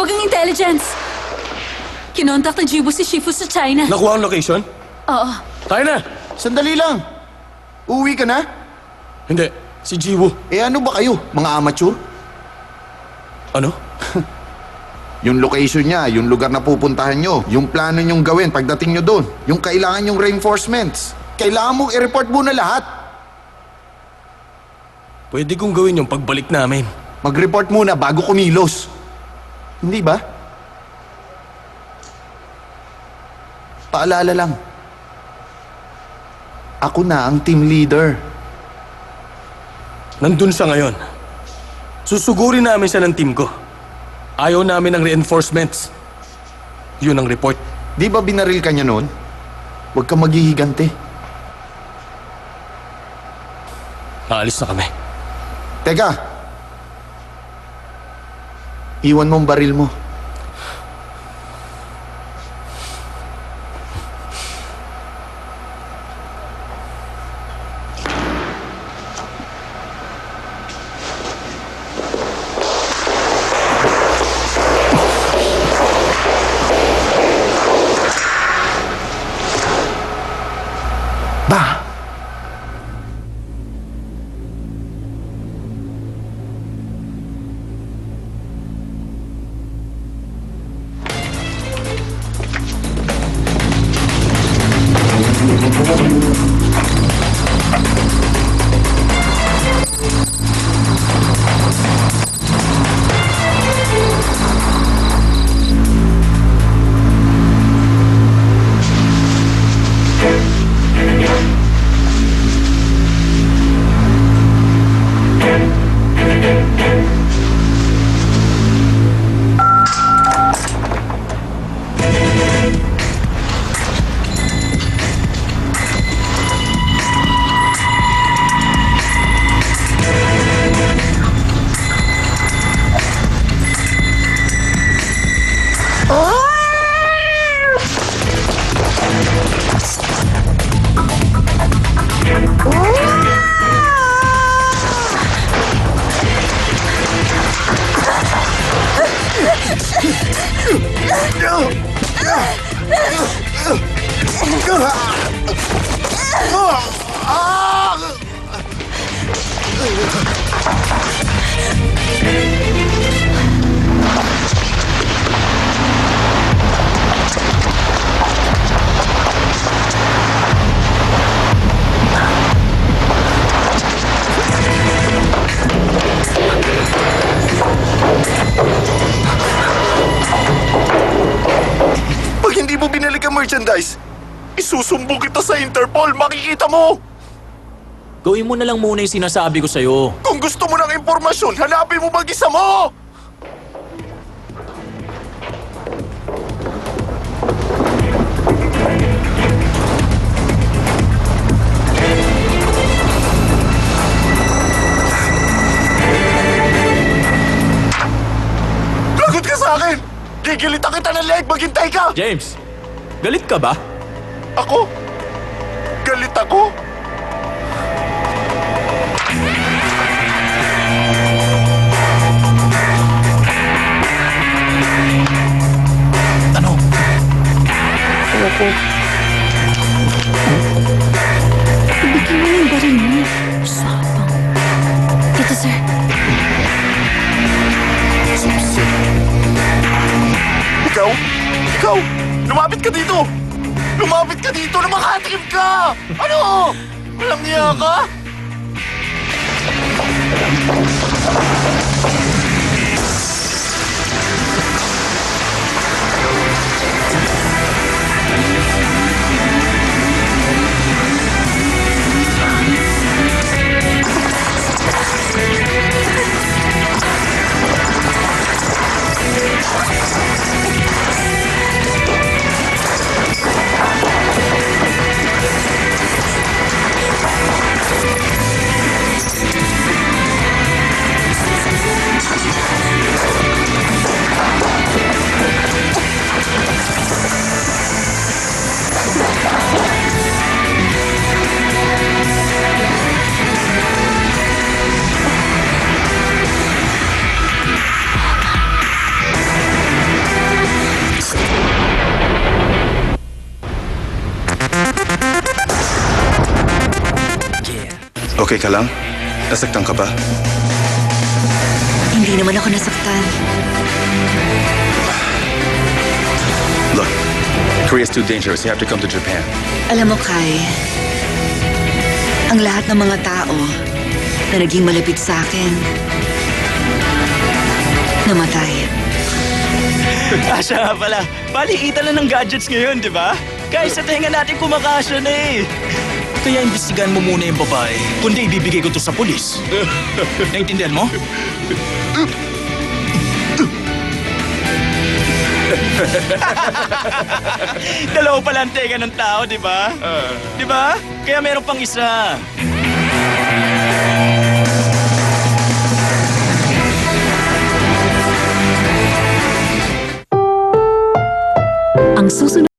maging intelligence. Kinontak ng Jibo si Shifu sa China. Nakuha ang location? Oo. Tayo na! Sandali lang. Uuwi ka na? Hindi, si Jiwoo. Eh ano ba kayo? Mga amateur? Ano? Yung location niya, yung lugar na pupuntahan nyo, yung plano nyong gawin pagdating nyo doon, yung kailangan nyong reinforcements. Kailangan mong i-report muna lahat. Pwede kong gawin yung pagbalik namin. Mag-report muna bago kumilos. Hindi ba? Paalala lang. Ako na ang team leader. Nandun siya ngayon. Susugurin namin siya ng team ko. Ayaw namin ng reinforcements. Yun ang report. Di ba binaril ka niya noon? Huwag ka maghihigante. Naalis na kami. Teka. Iwan mo ang baril mo. Bah! Pag hindi mo binalik ang merchandise, isusumbong kita sa Interpol, makikita mo! Gawin mo na lang muna yung sinasabi ko sa'yo. Kung gusto mo ng impormasyon, hanapin mo mag-isa mo! Lagot ka sa akin! Gigilitan kita ng leg, maghintay ka! James, galit ka ba? Ako? Galit ako? Tanong. Ibigay mo yung baril mo. Sapang. Dito, sir. Ikaw? Ikaw? Lumapit ka dito! Lumapit ka dito na makatrip ka! Ano? Walang niya ka? Okay ka lang? Nasaktan ka ba? Hindi naman ako nasaktan. Look, Korea's too dangerous. You have to come to Japan. Alam mo, Kai, ang lahat ng mga tao na naging malapit sa akin, namatay. Siya nga pala, baliitan na ng gadgets ngayon, di ba? Guys, sa tenga natin kumakasya na eh. Kaya imbestigahan mo muna yung babae, kundi ibibigay ko to sa pulis. Naintindihan mo? Dalawa pala ang tenga ng tao, di ba? Di ba? Kaya meron pang isa. Ang susunod